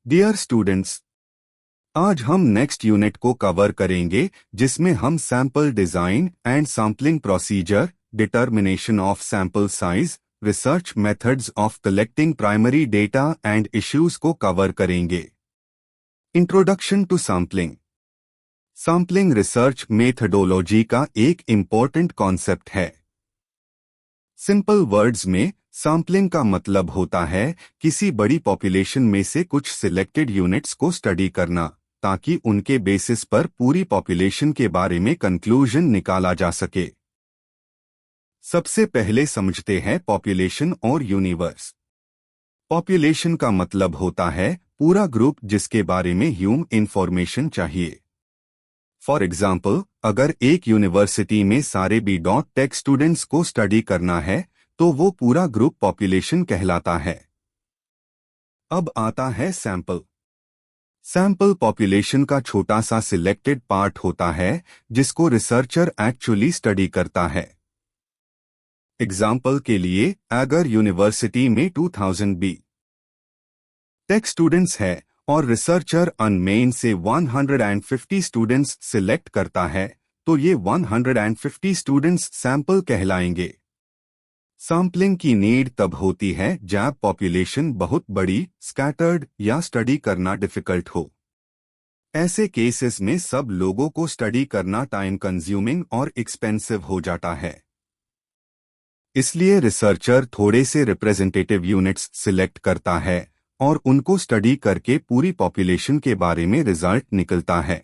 Dear students, आज हम next unit को कवर करेंगे जिसमें हम sample design and sampling procedure, determination of sample size, research methods of collecting primary data and issues को cover करेंगे। Introduction to sampling. Sampling research methodology का एक इम्पोर्टेंट कॉन्सेप्ट है। सिंपल वर्ड्स में सैंपलिंग का मतलब होता है किसी बड़ी पॉपुलेशन में से कुछ सिलेक्टेड यूनिट्स को स्टडी करना ताकि उनके बेसिस पर पूरी पॉपुलेशन के बारे में कंक्लूजन निकाला जा सके। सबसे पहले समझते हैं पॉपुलेशन और यूनिवर्स। पॉपुलेशन का मतलब होता है पूरा ग्रुप जिसके बारे में ह्यूम इंफॉर्मेशन चाहिए। फॉर एग्जाम्पल, अगर एक यूनिवर्सिटी में सारे B.Tech स्टूडेंट्स को स्टडी करना है तो वो पूरा ग्रुप पॉपुलेशन कहलाता है। अब आता है सैंपल। सैंपल पॉपुलेशन का छोटा सा सिलेक्टेड पार्ट होता है जिसको रिसर्चर एक्चुअली स्टडी करता है। एग्जाम्पल के लिए, अगर यूनिवर्सिटी में 2000 B.Tech स्टूडेंट्स है और रिसर्चर अनमेन से 150 स्टूडेंट्स सिलेक्ट करता है तो ये 150 स्टूडेंट्स सैंपल कहलाएंगे। सैंपलिंग की नीड तब होती है जब पॉपुलेशन बहुत बड़ी, स्कैटर्ड या स्टडी करना डिफिकल्ट हो। ऐसे केसेस में सब लोगों को स्टडी करना टाइम कंज्यूमिंग और एक्सपेंसिव हो जाता है। इसलिए रिसर्चर थोड़े से रिप्रेजेंटेटिव यूनिट्स सिलेक्ट करता है और उनको स्टडी करके पूरी पॉपुलेशन के बारे में रिजल्ट निकलता है।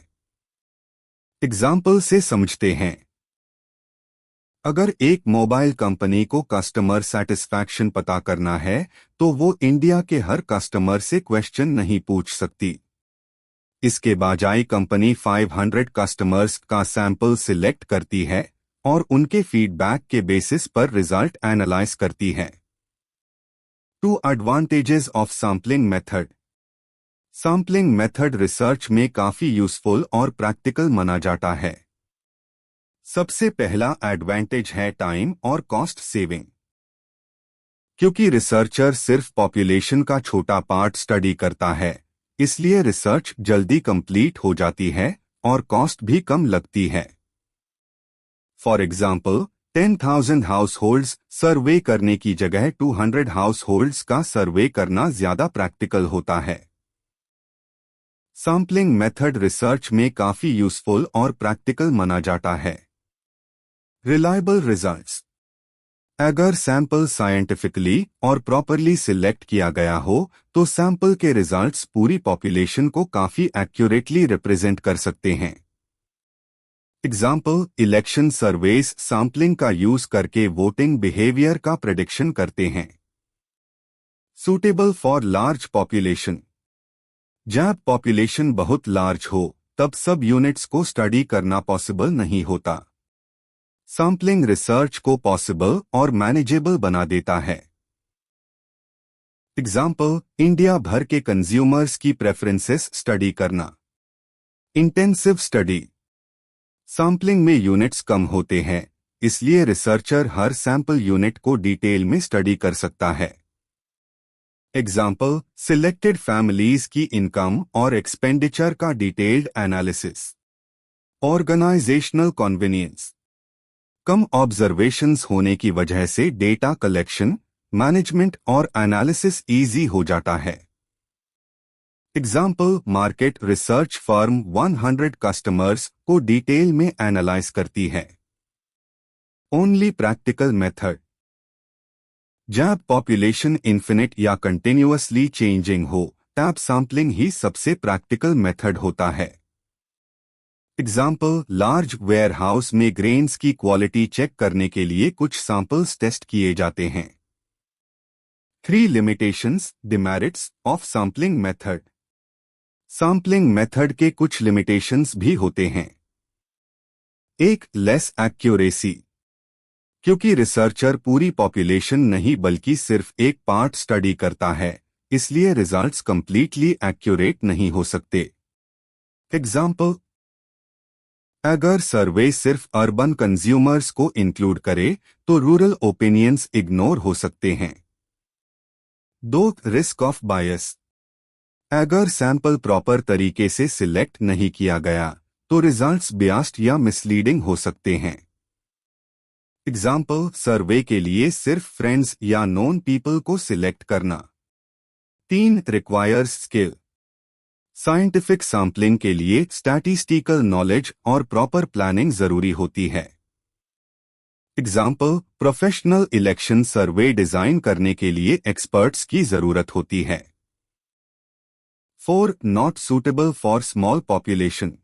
एग्जाम्पल से समझते हैं। अगर एक मोबाइल कंपनी को कस्टमर सेटिस्फैक्शन पता करना है तो वो इंडिया के हर कस्टमर से क्वेश्चन नहीं पूछ सकती। इसके बजाय कंपनी 500 कस्टमर्स का सैंपल सिलेक्ट करती है और उनके फीडबैक के बेसिस पर रिजल्ट एनालाइज करती है। 2 advantages of sampling method. Sampling method research में काफी यूजफुल और प्रैक्टिकल माना जाता है। सबसे पहला एडवांटेज है टाइम और कॉस्ट सेविंग। क्योंकि रिसर्चर सिर्फ पॉपुलेशन का छोटा पार्ट स्टडी करता है, इसलिए रिसर्च जल्दी कंप्लीट हो जाती है और कॉस्ट भी कम लगती है। फॉर एग्जाम्पल, 10,000 हाउस होल्ड्स सर्वे करने की जगह 200 हाउस होल्ड्स का सर्वे करना ज्यादा प्रैक्टिकल होता है। सैंपलिंग मेथड रिसर्च में काफी यूजफुल और प्रैक्टिकल माना जाता है। Reliable results. अगर सैंपल साइंटिफिकली और प्रॉपरली सिलेक्ट किया गया हो तो सैंपल के रिजल्ट्स पूरी पॉपुलेशन को काफी एक्यूरेटली रिप्रेजेंट कर सकते हैं। एग्जाम्पल, इलेक्शन सर्वेस सैंपलिंग का यूज करके वोटिंग बिहेवियर का प्रेडिक्शन करते हैं। Suitable for large population. जब पॉपुलेशन बहुत लार्ज हो तब सब यूनिट्स को स्टडी करना पॉसिबल नहीं होता। सैंपलिंग रिसर्च को पॉसिबल और मैनेजेबल बना देता है। एग्जाम्पल, इंडिया भर के कंज्यूमर्स की प्रेफरेंसेस स्टडी करना। Intensive study. सैंपलिंग में यूनिट्स कम होते हैं, इसलिए रिसर्चर हर सैंपल यूनिट को डिटेल में स्टडी कर सकता है। एग्जाम्पल, सिलेक्टेड फैमिलीज की इनकम और एक्सपेंडिचर का डिटेल्ड एनालिसिस। Organisational convenience. कम ऑब्जर्वेशंस होने की वजह से डेटा कलेक्शन, मैनेजमेंट और एनालिसिस इजी हो जाता है। Example, market research firm 100 customers को डिटेल में एनालाइज करती है। Only practical method. जब पॉपुलेशन इन्फिनिट या कंटिन्यूअसली चेंजिंग हो तब सैंपलिंग ही सबसे प्रैक्टिकल मेथड होता है। एग्जाम्पल, लार्ज वेयरहाउस में ग्रेन्स की क्वालिटी चेक करने के लिए कुछ सैंपल्स टेस्ट किए जाते हैं। 3 limitations, demerits of sampling method. Sampling method के कुछ लिमिटेशंस भी होते हैं। 1. Less accuracy. क्योंकि रिसर्चर पूरी पॉपुलेशन नहीं बल्कि सिर्फ एक पार्ट स्टडी करता है, इसलिए रिजल्ट्स कंप्लीटली एक्यूरेट नहीं हो सकते। एग्जाम्पल, अगर सर्वे सिर्फ अर्बन कंज्यूमर्स को इंक्लूड करे तो रूरल ओपिनियंस इग्नोर हो सकते हैं। 2. रिस्क ऑफ बायस। अगर सैंपल प्रॉपर तरीके से सिलेक्ट नहीं किया गया तो रिजल्ट्स बियास्ड या मिसलीडिंग हो सकते हैं। एग्जाम्पल, सर्वे के लिए सिर्फ फ्रेंड्स या नोन पीपल को सिलेक्ट करना। 3. Requires skill. साइंटिफिक सैंपलिंग के लिए स्टैटिस्टिकल नॉलेज और प्रॉपर प्लानिंग जरूरी होती है। एग्जाम्पल, प्रोफेशनल इलेक्शन सर्वे डिजाइन करने के लिए एक्सपर्ट्स की जरूरत होती है। 4. Not suitable for small population.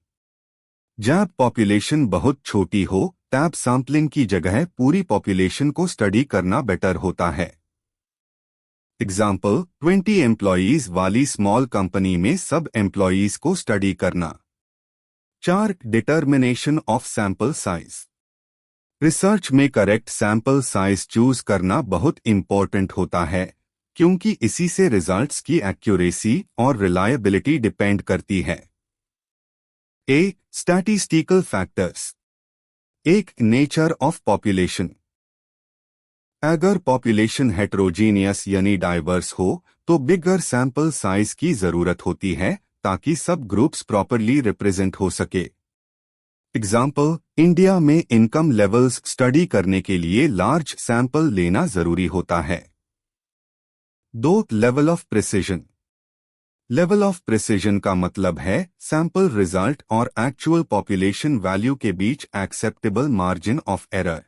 जब पॉपुलेशन बहुत छोटी हो तब सैंपलिंग की जगह पूरी पॉपुलेशन को स्टडी करना बेटर होता है। एग्जाम्पल, 20 एम्प्लॉयज वाली स्मॉल कंपनी में सब एम्प्लॉयज को स्टडी करना। 4. Determination of sample size. Research में करेक्ट सैंपल साइज चूज करना बहुत इंपॉर्टेंट होता है, क्योंकि इसी से रिजल्ट्स की एक्यूरेसी और रिलायबिलिटी डिपेंड करती है। A. Statistical factors. 1. Nature of population. अगर पॉपुलेशन हेट्रोजीनियस यानी डाइवर्स हो तो बिगर सैंपल साइज की जरूरत होती है ताकि सब ग्रुप्स प्रॉपरली रिप्रेजेंट हो सके। एग्जाम्पल, इंडिया में इनकम लेवल्स स्टडी करने के लिए लार्ज सैंपल लेना जरूरी होता है। 2. Level of precision. Level of precision का मतलब है सैंपल रिजल्ट और एक्चुअल पॉपुलेशन वैल्यू के बीच acceptable margin of error.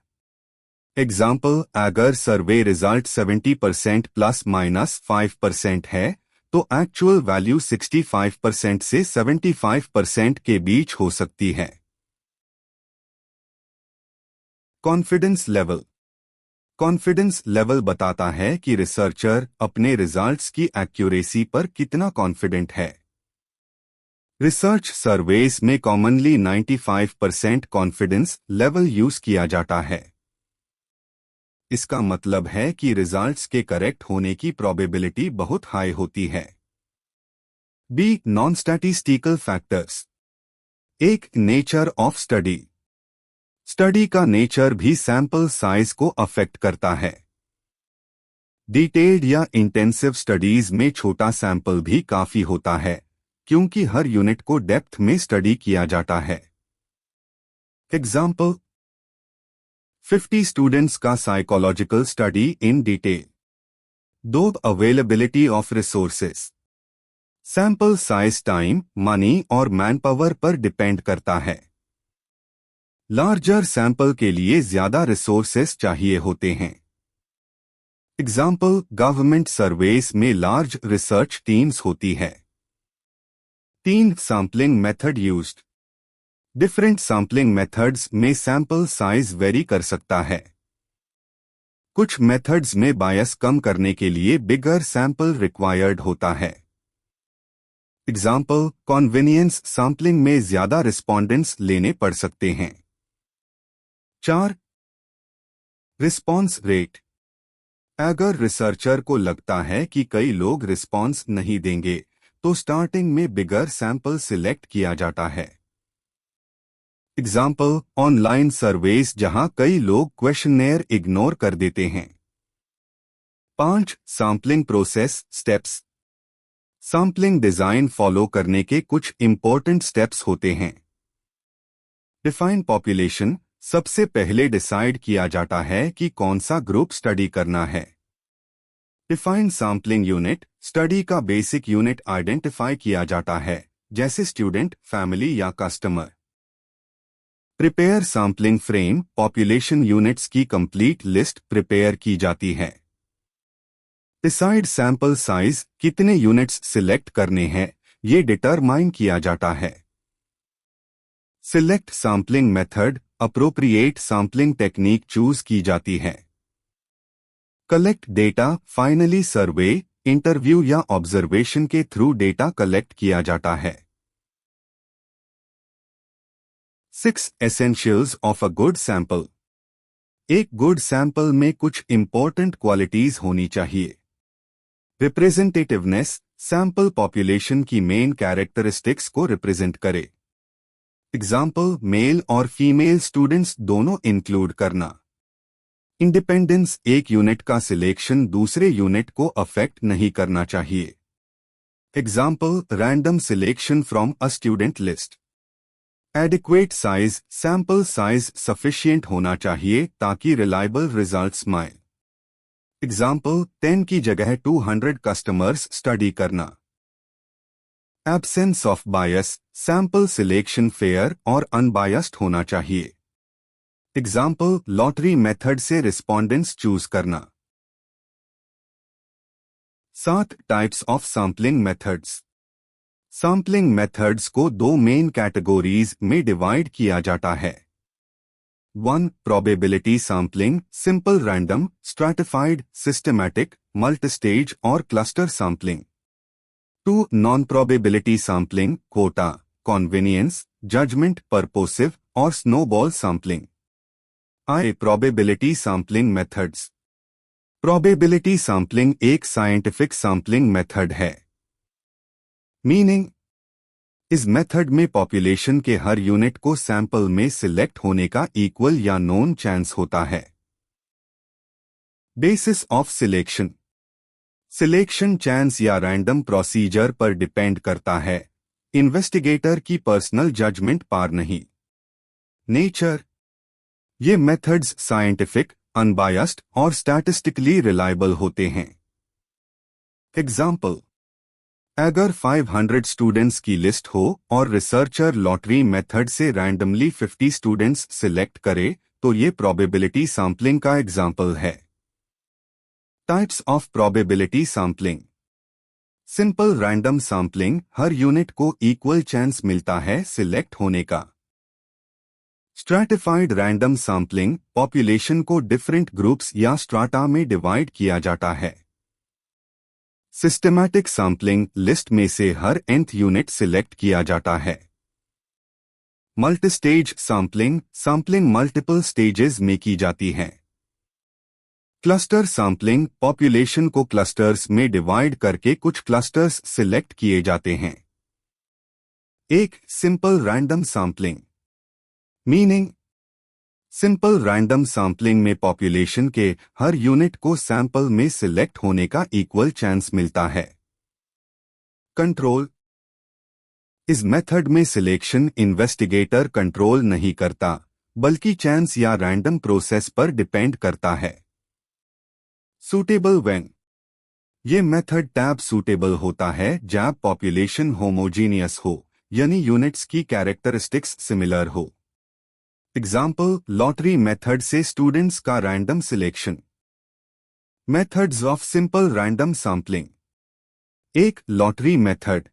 Example, अगर सर्वे रिजल्ट 70% ±5% है तो एक्चुअल वैल्यू 65% से 75% के बीच हो सकती है। Confidence level. कॉन्फिडेंस लेवल बताता है कि रिसर्चर अपने रिजल्ट्स की एक्यूरेसी पर कितना कॉन्फिडेंट है। रिसर्च सर्वेस में कॉमनली 95% कॉन्फिडेंस लेवल यूज किया जाता है। इसका मतलब है कि रिजल्ट्स के करेक्ट होने की प्रोबेबिलिटी बहुत हाई होती है। B. Non statistical factors. 1. Nature of study. Study का नेचर भी सैंपल साइज को अफेक्ट करता है। डिटेल्ड या इंटेंसिव स्टडीज में छोटा सैंपल भी काफी होता है, क्योंकि हर यूनिट को डेप्थ में स्टडी किया जाता है। एग्जाम्पल, 50 स्टूडेंट्स का psychological study in detail. 2. Availability of resources. Sample size time, money और मैन पावर पर डिपेंड करता है। लार्जर सैंपल के लिए ज्यादा रिसोर्सेस चाहिए होते हैं। एग्जाम्पल, गवर्नमेंट सर्वेस में लार्ज रिसर्च टीम्स होती है। 3. Sampling method used. Different sampling methods में सैंपल साइज वेरी कर सकता है। कुछ मेथड्स में बायस कम करने के लिए बिगर सैंपल रिक्वायर्ड होता है। एग्जाम्पल, कॉन्वेनियंस सैंपलिंग में ज्यादा रिस्पोंडेंट्स लेने पड़ सकते हैं। 4. Response rate. अगर रिसर्चर को लगता है कि कई लोग रिस्पॉन्स नहीं देंगे तो स्टार्टिंग में बिगर सैंपल सिलेक्ट किया जाता है। एग्जाम्पल, ऑनलाइन सर्वेस जहां कई लोग क्वेश्चनेयर इग्नोर कर देते हैं। 5. Sampling process steps. Sampling design follow करने के कुछ इंपॉर्टेंट स्टेप्स होते हैं। Define population. सबसे पहले डिसाइड किया जाता है कि कौन सा ग्रुप स्टडी करना है। Define sampling unit. स्टडी का बेसिक यूनिट आइडेंटिफाई किया जाता है, जैसे स्टूडेंट, फैमिली या customer. Prepare sampling frame. Population units की कंप्लीट लिस्ट प्रिपेयर की जाती है। Decide sample size. कितने यूनिट्स सिलेक्ट करने हैं ये डिटरमाइन किया जाता है। Select sampling method. Appropriate sampling technique choose की जाती है। Collect data. फाइनली सर्वे, इंटरव्यू या ऑब्जर्वेशन के थ्रू डेटा कलेक्ट किया जाता है। 6. Essentials of a good sample. एक गुड सैंपल में कुछ इंपॉर्टेंट क्वालिटीज होनी चाहिए। रिप्रेजेंटेटिवनेस। सैंपल पॉपुलेशन की मेन कैरेक्टरिस्टिक्स को रिप्रेजेंट करे। एग्जाम्पल, मेल और फीमेल स्टूडेंट्स दोनों इंक्लूड करना। इंडिपेंडेंस। एक यूनिट का सिलेक्शन दूसरे यूनिट को अफेक्ट नहीं करना चाहिए। Example, random selection from a student list. Adequate size, sample size sufficient होना चाहिए ताकि रिलायबल रिजल्ट्स मिले। एग्जाम्पल, 10 की जगह 200 कस्टमर्स स्टडी करना। Absence of bias, sample selection fair और अनबायस्ड होना चाहिए। एग्जाम्पल, लॉटरी मेथड से रिस्पोंडेंट्स चूज करना। 7 types of sampling methods. Sampling methods को दो मेन कैटेगोरीज में डिवाइड किया जाता है। 1. Probability sampling, simple random, stratified, systematic, multistage और cluster sampling. 2. Non probability sampling, quota, convenience, judgement purposive और snowball sampling. I. Probability sampling methods. Probability sampling एक scientific sampling method है। मीनिंग, इस method में पॉपुलेशन के हर यूनिट को sample में सिलेक्ट होने का इक्वल या नोन चांस होता है। Basis of selection. Selection chance या रैंडम प्रोसीजर पर डिपेंड करता है, इन्वेस्टिगेटर की पर्सनल जजमेंट पर नहीं। नेचर, ये मेथड्स साइंटिफिक, अनबायस्ड और स्टैटिस्टिकली रिलायबल होते हैं। एग्जाम्पल, अगर 500 स्टूडेंट्स की लिस्ट हो और रिसर्चर लॉटरी मेथड से रैंडमली 50 स्टूडेंट्स सिलेक्ट करे तो ये प्रोबेबिलिटी सैम्पलिंग का एग्जाम्पल है। Types of probability sampling. Simple random sampling, her unit को इक्वल चांस मिलता है सिलेक्ट होने का। स्ट्रैटिफाइड रैंडम सैम्पलिंग, पॉपुलेशन को डिफरेंट ग्रुप्स या स्ट्राटा में डिवाइड किया जाता है। सिस्टमैटिक सैम्पलिंग, लिस्ट में से हर nth यूनिट सिलेक्ट किया जाता है। Multistage sampling, sampling multiple stages में की जाती है। क्लस्टर सैम्पलिंग, पॉपुलेशन को क्लस्टर्स में डिवाइड करके कुछ क्लस्टर्स सिलेक्ट किए जाते हैं। एक simple random sampling. Meaning, simple random sampling में पॉपुलेशन के हर यूनिट को सैंपल में सिलेक्ट होने का इक्वल चांस मिलता है। कंट्रोल, इस मेथड में सिलेक्शन इन्वेस्टिगेटर कंट्रोल नहीं करता, बल्कि चांस या रैंडम प्रोसेस पर डिपेंड करता है। सूटेबल व्हेन, ये मेथड टैब सूटेबल होता है जब पॉपुलेशन होमोजीनियस हो, यानी यूनिट्स की कैरेक्टरिस्टिक्स सिमिलर हो। एग्जाम्पल, लॉटरी मेथड से स्टूडेंट्स का random selection. Methods of simple random sampling. एक, लॉटरी मेथड।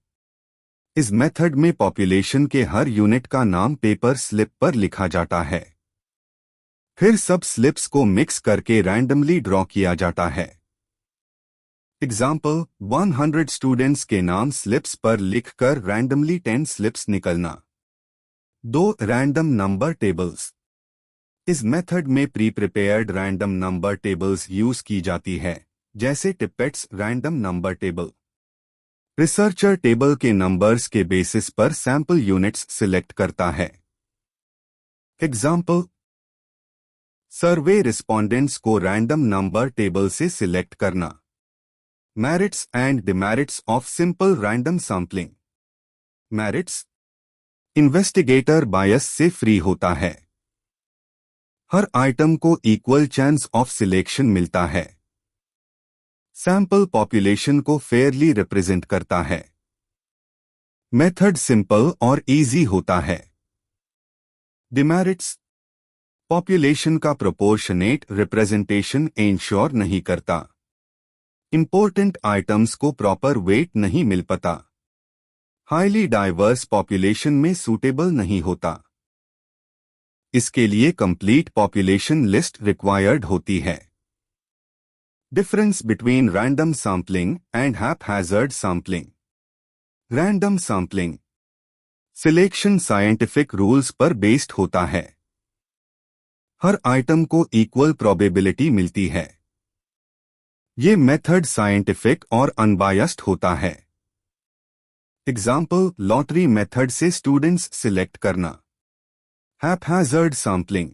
इस मेथड में पॉपुलेशन के हर यूनिट का नाम पेपर स्लिप पर लिखा जाता है। फिर सब स्लिप्स को मिक्स करके रैंडमली ड्रॉ किया जाता है। एग्जाम्पल, 100 स्टूडेंट्स के नाम स्लिप्स पर लिखकर रैंडमली 10 स्लिप्स निकलना। 2, रैंडम नंबर टेबल्स। इस मेथड में pre prepared random number tables use की जाती है, जैसे Tippett's random number table. Researcher table के नंबर्स के बेसिस पर सैंपल यूनिट्स सिलेक्ट करता है। एग्जाम्पल, सर्वे रिस्पोंडेंट्स को रैंडम नंबर टेबल से सिलेक्ट करना। Merits and demerits of simple random sampling. Merits, investigator bias से फ्री होता है। हर आइटम को इक्वल चांस ऑफ सिलेक्शन मिलता है। सैंपल पॉपुलेशन को फेयरली रिप्रेजेंट करता है। मेथड सिंपल और इजी होता है। डिमेरिट्स, पॉपुलेशन का प्रोपोर्शनेट रिप्रेजेंटेशन इंश्योर नहीं करता। इंपॉर्टेंट आइटम्स को प्रॉपर वेट नहीं मिल पाता। हाईली डाइवर्स पॉपुलेशन में सूटेबल नहीं होता। इसके लिए कंप्लीट पॉपुलेशन लिस्ट रिक्वायर्ड होती है। Difference between random sampling and haphazard sampling. Random sampling selection scientific rules पर बेस्ड होता है। हर आइटम को इक्वल प्रोबेबिलिटी मिलती है। ये मेथड साइंटिफिक और अनबायस्ड होता है। एग्जाम्पल, लॉटरी मेथड से स्टूडेंट्स सिलेक्ट करना। Haphazard sampling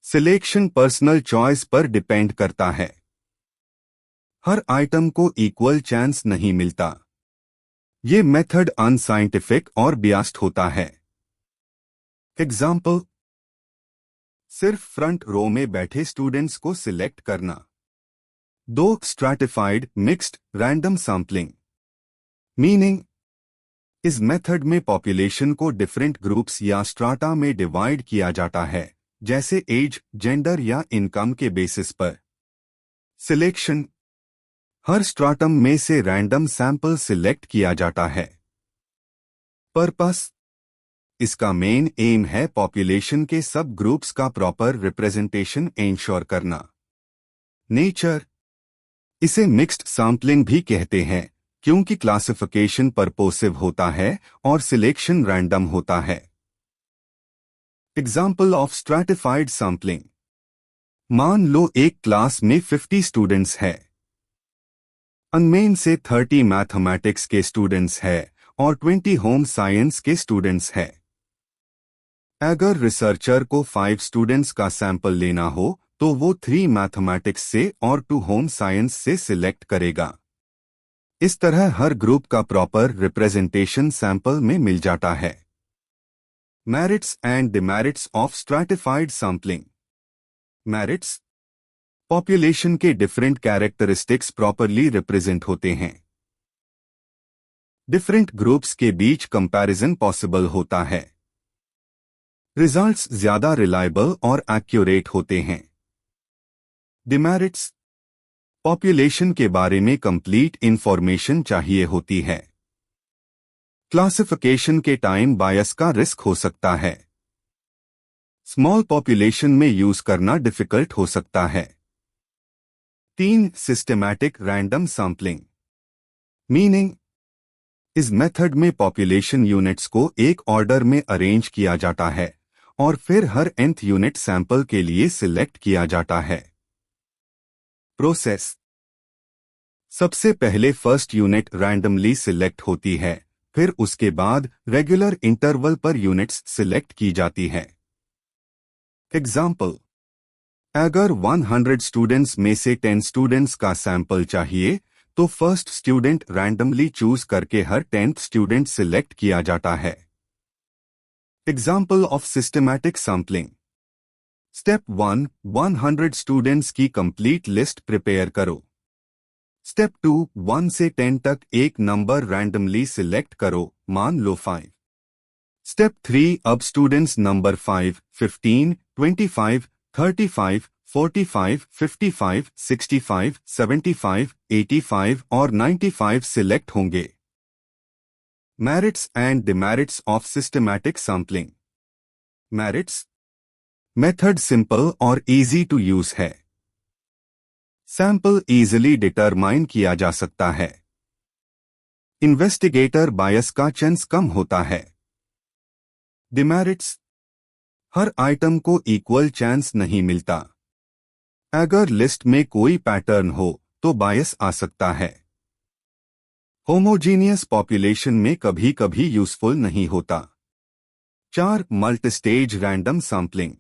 selection personal choice पर डिपेंड करता है। हर आइटम को इक्वल चांस नहीं मिलता। ये मेथड अनसाइंटिफिक और बियास्ड होता है। एग्जाम्पल, सिर्फ फ्रंट रो में बैठे स्टूडेंट्स को सिलेक्ट करना। 2 stratified mixed random sampling. Meaning, इस मेथड में पॉपुलेशन को डिफरेंट ग्रुप्स या स्ट्राटा में डिवाइड किया जाता है, जैसे एज, जेंडर या इनकम के बेसिस पर। सिलेक्शन, हर स्ट्राटम में से रैंडम सैंपल सिलेक्ट किया जाता है। पर्पस, इसका मेन एम है पॉपुलेशन के सब ग्रुप्स का प्रॉपर रिप्रेजेंटेशन इंश्योर करना। नेचर, इसे मिक्स्ड सैंपलिंग भी कहते हैं क्योंकि क्लासिफिकेशन परपोसिव होता है और सिलेक्शन रैंडम होता है। एग्जाम्पल ऑफ स्ट्रैटिफाइड सैंपलिंग, मान लो एक क्लास में 50 स्टूडेंट्स है। अनमेन से 30 मैथमेटिक्स के स्टूडेंट्स है और 20 होम साइंस के स्टूडेंट्स है। अगर रिसर्चर को 5 स्टूडेंट्स का सैंपल लेना हो तो वो 3 मैथमेटिक्स से और 2 होम साइंस से सिलेक्ट करेगा। इस तरह हर ग्रुप का प्रॉपर रिप्रेजेंटेशन सैंपल में मिल जाता है। Merits and demerits of stratified sampling. Merits, population के डिफरेंट कैरेक्टरिस्टिक्स प्रॉपरली रिप्रेजेंट होते हैं। डिफरेंट ग्रुप्स के बीच कंपैरिजन पॉसिबल होता है। रिजल्ट्स ज्यादा रिलायबल और एक्यूरेट होते हैं। डिमेरिट्स, पॉपुलेशन के बारे में कंप्लीट इंफॉर्मेशन चाहिए होती है। क्लासिफिकेशन के टाइम बायस का रिस्क हो सकता है। स्मॉल पॉपुलेशन में यूज करना डिफिकल्ट हो सकता है। 3 सिस्टेमैटिक रैंडम सैंपलिंग। मीनिंग, इस मेथड में पॉपुलेशन यूनिट्स को एक ऑर्डर में अरेंज किया जाता है और फिर हर nth यूनिट सैंपल के लिए सिलेक्ट किया जाता है। प्रोसेस, सबसे पहले फर्स्ट यूनिट रैंडमली सिलेक्ट होती है, फिर उसके बाद रेगुलर इंटरवल पर यूनिट्स सिलेक्ट की जाती है। एग्जाम्पल, अगर 100 स्टूडेंट्स में से 10 स्टूडेंट्स का सैंपल चाहिए तो फर्स्ट स्टूडेंट रैंडमली चूज करके हर 10th स्टूडेंट सिलेक्ट किया जाता है। Example of systematic sampling. Step 1, 100 students की कंप्लीट लिस्ट प्रिपेयर करो। स्टेप 2, 1 से 10 तक एक नंबर रैंडमली सिलेक्ट करो, मान लो 5। स्टेप 3, अब स्टूडेंट्स नंबर 5, 15, 25, 35, 45, 55, 65, 75, 85 और 95 सिलेक्ट होंगे। Merits and demerits of systematic sampling. Merits, method simple और इजी टू यूज है। सैंपल इजीली डिटरमाइन किया जा सकता है। इन्वेस्टिगेटर बायस का चांस कम होता है। डिमेरिट्स, हर आइटम को इक्वल चांस नहीं मिलता। अगर लिस्ट में कोई पैटर्न हो तो बायस आ सकता है। होमोजीनियस पॉपुलेशन में कभी कभी यूजफुल नहीं होता। 4 मल्टीस्टेज रैंडम सैंपलिंग।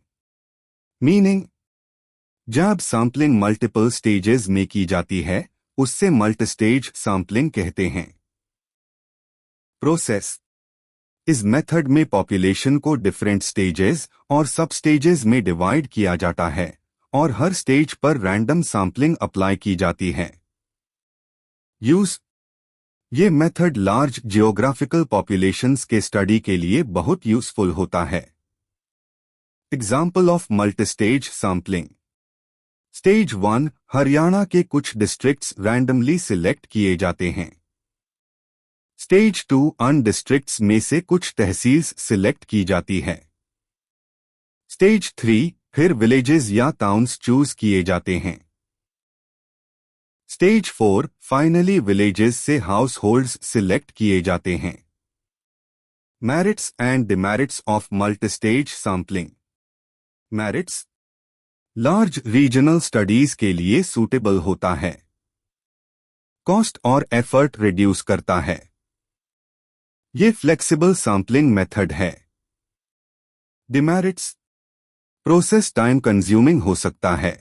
मीनिंग, जब सैंपलिंग मल्टीपल स्टेजेस में की जाती है उससे मल्टीस्टेज सैंपलिंग कहते हैं। प्रोसेस, इस मेथड में पॉपुलेशन को डिफरेंट स्टेजेस और सब स्टेजेस में डिवाइड किया जाता है और हर स्टेज पर रैंडम सैंपलिंग अप्लाई की जाती है। यूज, ये मेथड लार्ज जियोग्राफिकल पॉपुलेशंस के स्टडी के लिए बहुत यूजफुल होता है। Example of multistage sampling. Stage 1, Haryana के कुछ डिस्ट्रिक्ट्स रैंडमली सिलेक्ट किए जाते हैं। स्टेज 2, अन डिस्ट्रिक्ट्स में से कुछ तहसील्स सिलेक्ट की जाती है। स्टेज 3, फिर विलेजेस या टाउन्स चूज किए जाते हैं। स्टेज 4, फाइनली विलेजेस से हाउस होल्ड्स सिलेक्ट किए जाते हैं। Merits and demerits of multistage sampling. Merits, large regional studies के लिए सूटेबल होता है। कॉस्ट और एफर्ट रिड्यूस करता है। ये फ्लेक्सिबल सैंपलिंग मेथड है। डिमेरिट्स, प्रोसेस टाइम कंज्यूमिंग हो सकता है।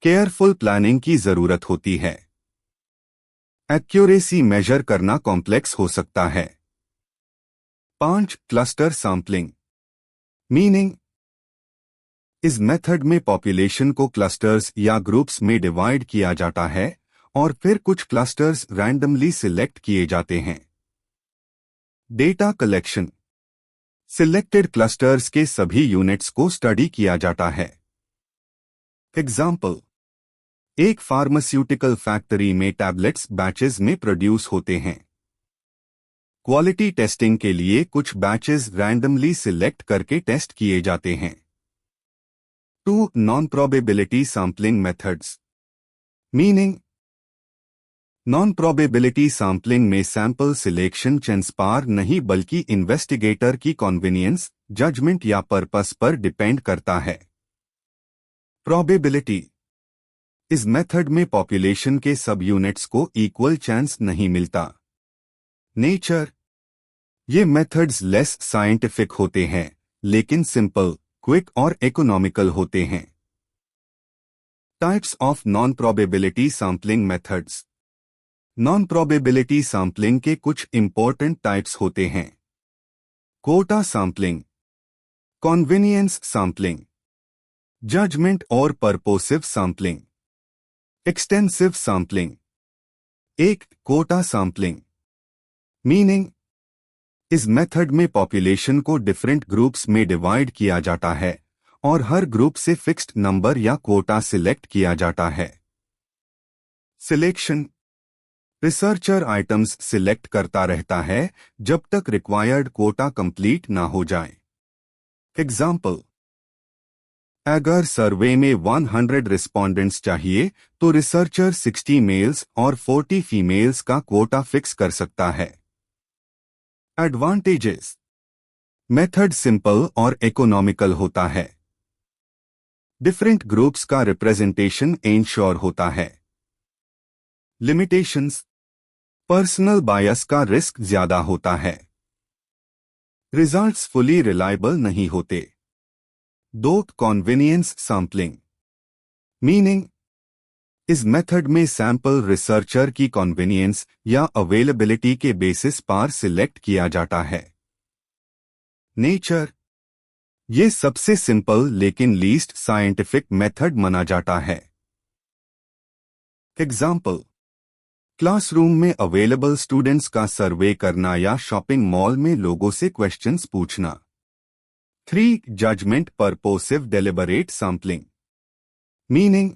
केयरफुल प्लानिंग की जरूरत होती है। एक्यूरेसी मेजर करना कॉम्प्लेक्स हो सकता है। 5. Cluster sampling. मीनिंग, इस मेथड में पॉपुलेशन को क्लस्टर्स या ग्रुप्स में डिवाइड किया जाता है और फिर कुछ क्लस्टर्स रैंडमली सिलेक्ट किए जाते हैं। Data collection. सिलेक्टेड क्लस्टर्स के सभी यूनिट्स को स्टडी किया जाता है। एग्जाम्पल, एक फार्मास्यूटिकल फैक्ट्री में टैबलेट्स बैचेस में प्रोड्यूस होते हैं। क्वालिटी टेस्टिंग के लिए कुछ बैचेस रैंडमली सिलेक्ट करके टेस्ट किए जाते हैं। 2. Non probability sampling methods. Meaning, non probability sampling में सैंपल सिलेक्शन चांस पर नहीं बल्कि इन्वेस्टिगेटर की कन्वीनियंस, जजमेंट या पर्पस पर डिपेंड करता है। प्रोबेबिलिटी, इस मेथड में पॉपुलेशन के सब यूनिट्स को इक्वल चांस नहीं मिलता। नेचर, ये मेथड्स लेस साइंटिफिक होते हैं लेकिन सिंपल, क्विक और इकोनॉमिकल होते हैं। Types of non probability sampling methods. Non probability sampling के कुछ इंपॉर्टेंट टाइप्स होते हैं। Quota sampling, convenience sampling, judgement और purposive sampling, extensive sampling. 1. Quota sampling. Meaning, इस मेथड में पॉपुलेशन को डिफरेंट ग्रुप्स में डिवाइड किया जाता है और हर ग्रुप से फिक्स्ड नंबर या कोटा सिलेक्ट किया जाता है। सिलेक्शन, रिसर्चर आइटम्स सिलेक्ट करता रहता है जब तक रिक्वायर्ड कोटा कंप्लीट ना हो जाए। एग्जाम्पल, अगर सर्वे में 100 रिस्पोंडेंट्स चाहिए तो रिसर्चर 60 मेल्स और 40 फीमेल्स का कोटा फिक्स कर सकता है। एडवांटेजेस, मेथड सिंपल और इकोनॉमिकल होता है। डिफरेंट ग्रुप्स का रिप्रेजेंटेशन इंश्योर होता है। लिमिटेशंस, पर्सनल बायस का रिस्क ज्यादा होता है। रिजल्ट्स फुली रिलायबल नहीं होते। 2. कॉन्वेनियंस सैंपलिंग। मीनिंग, इस मेथड में सैंपल रिसर्चर की कॉन्वेनियंस या अवेलेबिलिटी के बेसिस पर सिलेक्ट किया जाता है। नेचर, ये सबसे सिंपल लेकिन लीस्ट साइंटिफिक मेथड माना जाता है। एग्जाम्पल, क्लासरूम में अवेलेबल स्टूडेंट्स का सर्वे करना या शॉपिंग मॉल में लोगों से क्वेश्चंस पूछना। 3. Judgement purposive deliberate sampling. Meaning,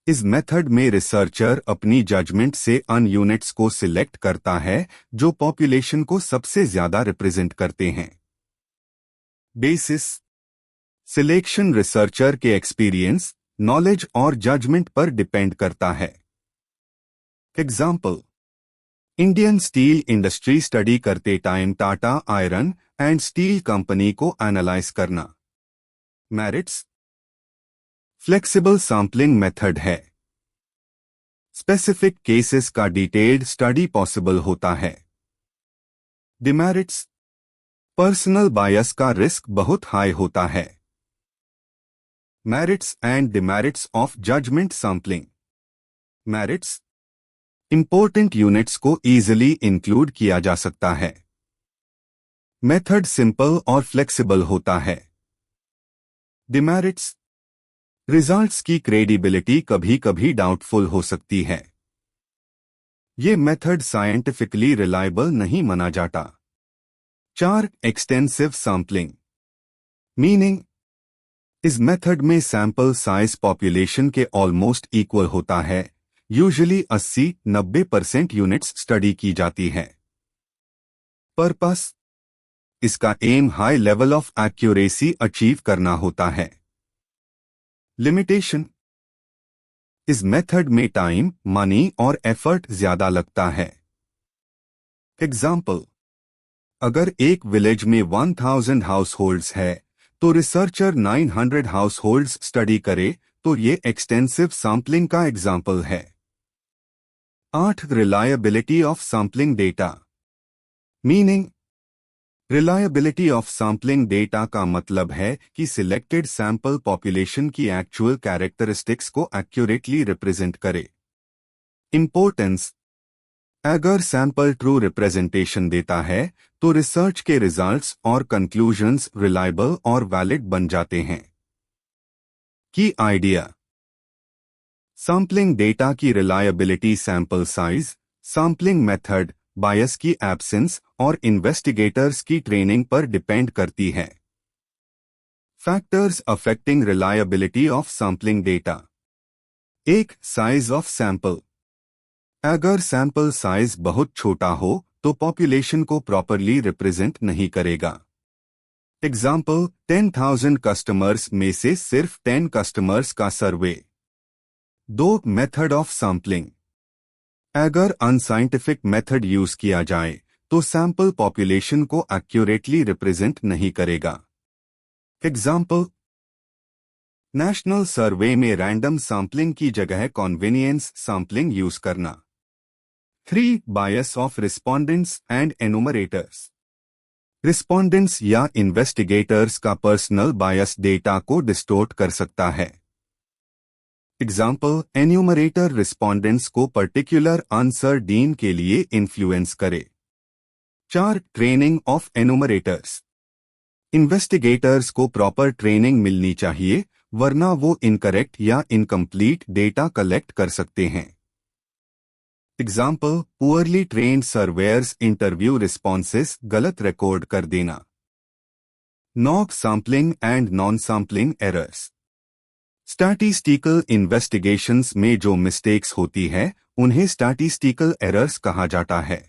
इस मेथड में रिसर्चर अपनी जजमेंट से अन यूनिट्स को सिलेक्ट करता है जो पॉपुलेशन को सबसे ज्यादा रिप्रेजेंट करते हैं। बेसिस, सिलेक्शन रिसर्चर के एक्सपीरियंस, नॉलेज और जजमेंट पर डिपेंड करता है। Example, Indian steel industry study करते time Tata iron and steel company को एनालाइज करना। मेरिट्स, फ्लेक्सिबल सैंपलिंग मेथड है। स्पेसिफिक केसेस का डिटेल्ड स्टडी पॉसिबल होता है। डिमेरिट्स, पर्सनल बायस का रिस्क बहुत हाई होता है। Merits and demerits of judgement sampling. Merits, important units को इजीली इंक्लूड किया जा सकता है। मेथड सिंपल और फ्लेक्सिबल होता है। डिमेरिट्स, रिजल्ट्स की क्रेडिबिलिटी कभी कभी डाउटफुल हो सकती है। ये मेथड साइंटिफिकली रिलायबल नहीं माना जाता। 4. Extensive sampling. मीनिंग, इस मेथड में सैंपल साइज पॉपुलेशन के ऑलमोस्ट इक्वल होता है। यूजुअली 80-90% यूनिट्स स्टडी की जाती है। पर्पस, इसका aim high level of accuracy achieve करना होता है। लिमिटेशन, इस मेथड में टाइम, मनी और एफर्ट ज्यादा लगता है। एग्जाम्पल, अगर एक विलेज में 1000 हाउस होल्ड्स है तो रिसर्चर 900 हाउस होल्ड्स स्टडी करे तो ये एक्सटेंसिव सैंपलिंग का एग्जाम्पल है। 8. Reliability of sampling data. Meaning, reliability of sampling data का मतलब है कि सिलेक्टेड सैंपल पॉपुलेशन की एक्चुअल कैरेक्टरिस्टिक्स को एक्यूरेटली रिप्रेजेंट करे। इंपॉर्टेंस, अगर सैंपल ट्रू रिप्रेजेंटेशन देता है तो रिसर्च के रिजल्ट्स और कंक्लूजन्स रिलायबल और वैलिड बन जाते हैं। Key idea. सैंपलिंग डेटा की reliability sample size, sampling method, bias की एब्सेंस और इन्वेस्टिगेटर्स की ट्रेनिंग पर डिपेंड करती है। Factors affecting reliability of sampling data. एक, साइज ऑफ सैंपल। अगर सैंपल साइज बहुत छोटा हो तो पॉपुलेशन को प्रॉपरली रिप्रेजेंट नहीं करेगा। एग्जाम्पल, 10,000 कस्टमर्स में से सिर्फ 10 कस्टमर्स का सर्वे। दो, मेथड ऑफ सैंपलिंग। अगर अनसाइंटिफिक मेथड यूज किया जाए तो सैंपल पॉपुलेशन को एक्यूरेटली रिप्रेजेंट नहीं करेगा। एग्जाम्पल, नेशनल सर्वे में रैंडम सैंपलिंग की जगह कॉन्वेनियंस सैंपलिंग यूज करना। 3. Bias of respondents and enumerators. Respondents या इन्वेस्टिगेटर्स का पर्सनल बायस डेटा को डिस्टोर्ट कर सकता है। एग्जाम्पल, एन्यूमरेटर रिस्पोंडेंट्स को पर्टिकुलर आंसर डीन के लिए इन्फ्लुएंस करे। 4. Training of enumerators. इन्वेस्टिगेटर्स को प्रॉपर ट्रेनिंग मिलनी चाहिए वरना वो इनकरेक्ट या इनकम्प्लीट डेटा कलेक्ट कर सकते हैं। Example, poorly trained surveyors interview responses गलत रिकॉर्ड कर देना। 9. Sampling and non sampling errors. Statistical investigations में जो मिस्टेक्स होती है उन्हें स्टैटिस्टिकल एरर्स कहा जाता है।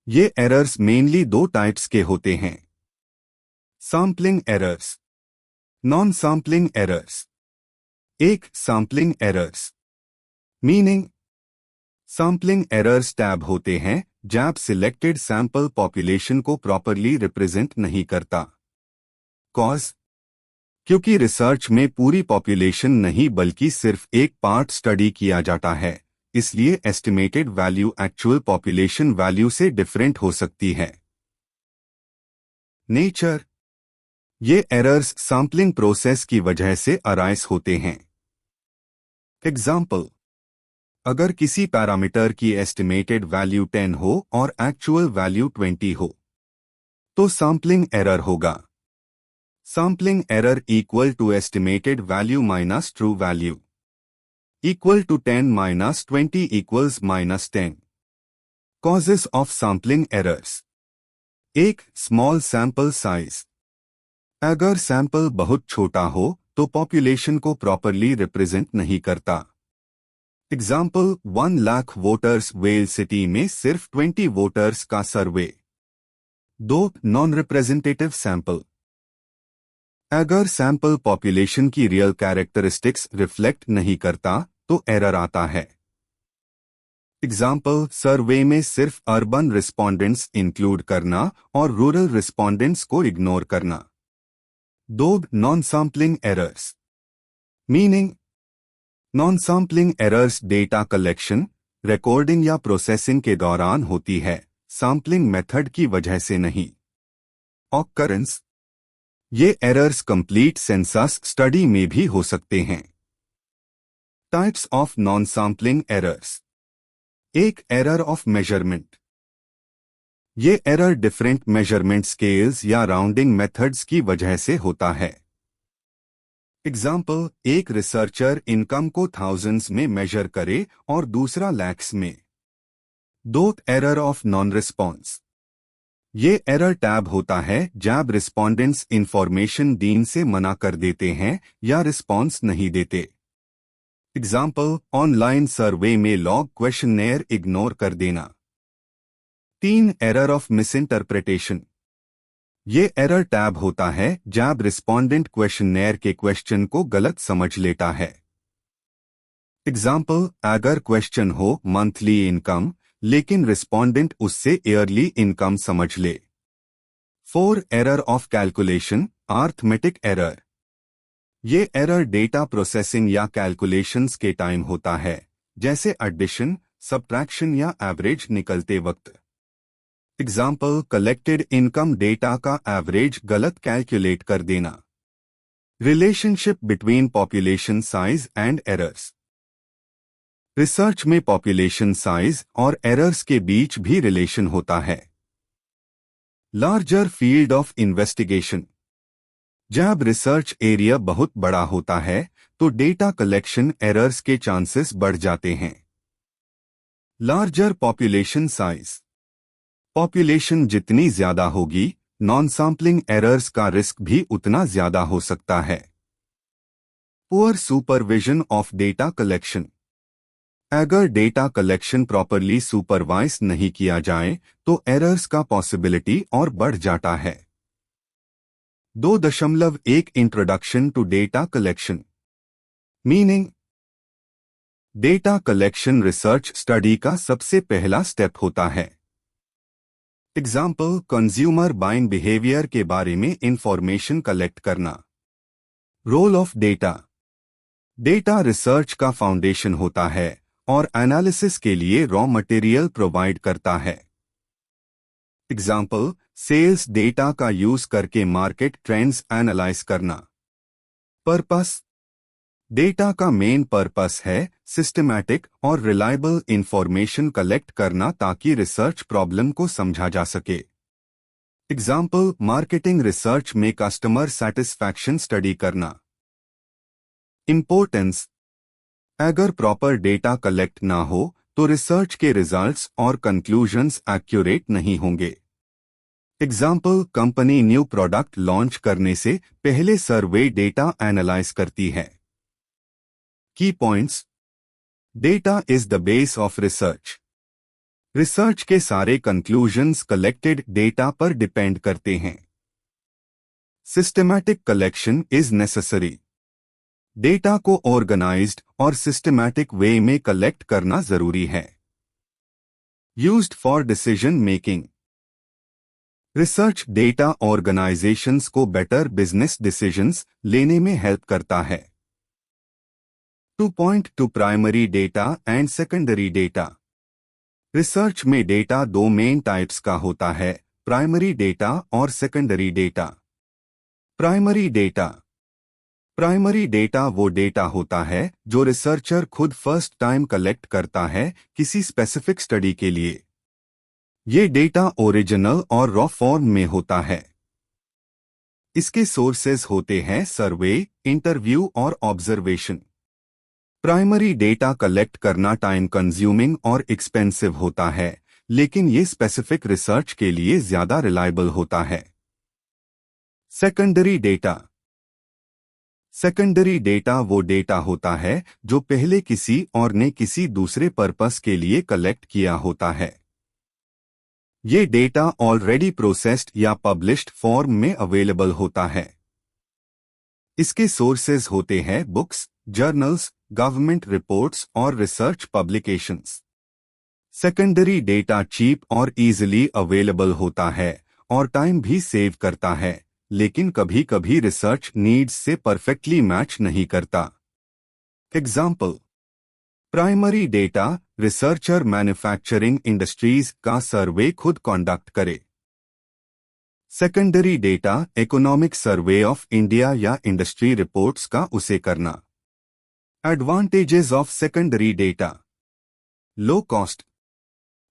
ये एरर्स मेनली दो टाइप्स के होते हैं। Sampling errors, non sampling errors. एक, sampling errors. Meaning, sampling errors टैब होते हैं जब सिलेक्टेड सैंपल पॉपुलेशन को प्रॉपरली रिप्रेजेंट नहीं करता। कॉज, क्योंकि रिसर्च में पूरी पॉपुलेशन नहीं बल्कि सिर्फ एक पार्ट स्टडी किया जाता है इसलिए estimated value actual population value से डिफरेंट हो सकती है। नेचर, ये एरर्स सैंपलिंग प्रोसेस की वजह से अराइज होते हैं। एग्जाम्पल, अगर किसी पैरामीटर की एस्टिमेटेड वैल्यू 10 हो और एक्चुअल वैल्यू 20 हो तो सैंपलिंग एरर होगा। Sampling error equal to estimated value minus true value equal to 10 minus 20 equals -10। Causes of sampling errors. एक, स्मॉल सैंपल साइज। अगर सैंपल बहुत छोटा हो तो पॉपुलेशन को प्रॉपरली रिप्रेजेंट नहीं करता। Example, 1 lakh voters well city में सिर्फ 20 वोटर्स का सर्वे। 2. Non representative sample. अगर सैंपल पॉपुलेशन की रियल कैरेक्टरिस्टिक्स रिफ्लेक्ट नहीं करता तो एरर आता है। एग्जाम्पल, सर्वे में सिर्फ अर्बन रिस्पोंडेंट्स इंक्लूड करना और रूरल रिस्पोंडेंट्स को इग्नोर करना। 2. Non sampling errors. Meaning, non sampling errors data collection, recording या प्रोसेसिंग के दौरान होती है, सैंपलिंग मेथड की वजह से नहीं। ऑकरेंस, ये एरर्स कंप्लीट सेंसस स्टडी में भी हो सकते हैं। Types of non sampling errors. एक, एरर ऑफ मेजरमेंट। ये एरर डिफरेंट मेजरमेंट स्केल्स या राउंडिंग मेथड्स की वजह से होता है। एग्जाम्पल, एक रिसर्चर इनकम को थाउजेंड्स में मेजर करे और दूसरा लैक्स में। 2. Error of non response. ये एरर टैब होता है जब रिस्पोंडेंट्स इंफॉर्मेशन डीन से मना कर देते हैं या रिस्पॉन्स नहीं देते। एग्जाम्पल, ऑनलाइन सर्वे में लॉग क्वेश्चनेयर इग्नोर कर देना। 3. Error of misinterpretation. ये एरर टैब होता है जब रिस्पोंडेंट क्वेश्चनेयर के क्वेश्चन को गलत समझ लेता है। एग्जाम्पल, अगर क्वेश्चन हो मंथली इनकम लेकिन रिस्पोंडेंट उससे ईयरली इनकम समझ ले। 4. Error of calculation, arithmetic error. ये एरर डेटा प्रोसेसिंग या कैलकुलेशंस के टाइम होता है जैसे एडिशन, सब्ट्रैक्शन या एवरेज निकलते वक्त। एग्जाम्पल, कलेक्टेड इनकम डेटा का एवरेज गलत कैलकुलेट कर देना। Relationship between population size and errors. Research में पॉपुलेशन साइज और एरर्स के बीच भी रिलेशन होता है। Larger field of investigation. जब रिसर्च एरिया बहुत बड़ा होता है तो डेटा कलेक्शन एरर्स के चांसेस बढ़ जाते हैं। Larger population size. पॉपुलेशन जितनी ज्यादा होगी, नॉन सैंपलिंग एरर्स का रिस्क भी उतना ज्यादा हो सकता है। Poor supervision of data collection. अगर डेटा कलेक्शन प्रॉपरली सुपरवाइज नहीं किया जाए तो एरर्स का पॉसिबिलिटी और बढ़ जाता है। 2.1 introduction to data collection. Meaning. Data collection research study का सबसे पहला स्टेप होता है। एग्जाम्पल, कंज्यूमर बाइंग बिहेवियर के बारे में इंफॉर्मेशन कलेक्ट करना। Role of data. Data research का फाउंडेशन होता है और एनालिसिस के लिए रॉ मटेरियल प्रोवाइड करता है। एग्जाम्पल, सेल्स डेटा का यूज करके मार्केट ट्रेंड्स एनालाइज करना। पर्पस। डेटा का मेन पर्पस है सिस्टमैटिक और रिलायबल इंफॉर्मेशन कलेक्ट करना ताकि रिसर्च प्रॉब्लम को समझा जा सके। एग्जाम्पल, मार्केटिंग रिसर्च में कस्टमर सेटिस्फैक्शन स्टडी करना। इंपॉर्टेंस। अगर प्रॉपर डेटा कलेक्ट ना हो तो रिसर्च के रिजल्ट्स और कंक्लूजन्स एक्यूरेट नहीं होंगे। Example, company new product launch करने से पहले सर्वे डेटा एनालाइज करती है। की points. Data is the base of research. Research के सारे कंक्लूजन्स कलेक्टेड डेटा पर डिपेंड करते हैं। Systematic collection is necessary. Data को ऑर्गेनाइज्ड और सिस्टमैटिक वे में कलेक्ट करना जरूरी है। Used for decision making. Research data organisations को बेटर बिजनेस डिसीजंस लेने में हेल्प करता है। 2.2 primary data and secondary data. Research में डेटा दो मेन टाइप्स का होता है, प्राइमरी डेटा और secondary data. Primary data. Primary data वो डेटा होता है जो रिसर्चर खुद फर्स्ट टाइम कलेक्ट करता है किसी स्पेसिफिक स्टडी के लिए। ये डेटा ओरिजिनल और रॉ फॉर्म में होता है। इसके सोर्सेज होते हैं सर्वे, इंटरव्यू और ऑब्जर्वेशन। प्राइमरी डेटा कलेक्ट करना टाइम कंज्यूमिंग और एक्सपेंसिव होता है, लेकिन ये स्पेसिफिक रिसर्च के लिए ज्यादा रिलायबल होता है। Secondary data. सेकेंडरी डेटा वो डेटा होता है जो पहले किसी और ने किसी दूसरे पर्पस के लिए कलेक्ट किया होता है। ये डेटा ऑलरेडी प्रोसेस्ड या पब्लिश्ड फॉर्म में अवेलेबल होता है। इसके सोर्सेज होते हैं बुक्स, जर्नल्स, गवर्नमेंट रिपोर्ट्स और research publications. Secondary data cheap और इजीली अवेलेबल होता है और टाइम भी सेव करता है, लेकिन कभी कभी रिसर्च नीड्स से परफेक्टली मैच नहीं करता। Example, primary data researcher manufacturing industries का सर्वे खुद कंडक्ट करे। Secondary data economic survey of India या इंडस्ट्री रिपोर्ट्स का उसे करना। Advantages of secondary data. Low cost.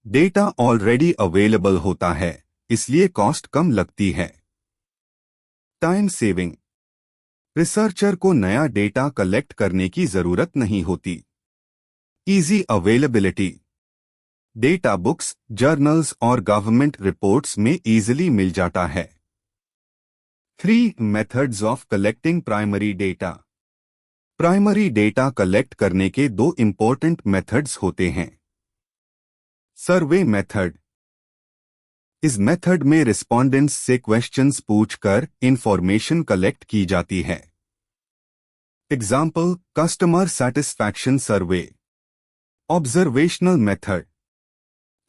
Data already available होता है, इसलिए कॉस्ट कम लगती है। Time saving. रिसर्चर को नया डेटा कलेक्ट करने की जरूरत नहीं होती। Easy availability. Data books, journals और गवर्नमेंट रिपोर्ट्स में इजीली मिल जाता है। 3 methods of collecting primary data. Primary data collect करने के दो इंपॉर्टेंट मेथड्स होते हैं। Survey method. इस मेथड में रिस्पोंडेंट्स से क्वेश्चंस पूछकर इंफॉर्मेशन कलेक्ट की जाती है। Example, customer satisfaction survey. Observational method.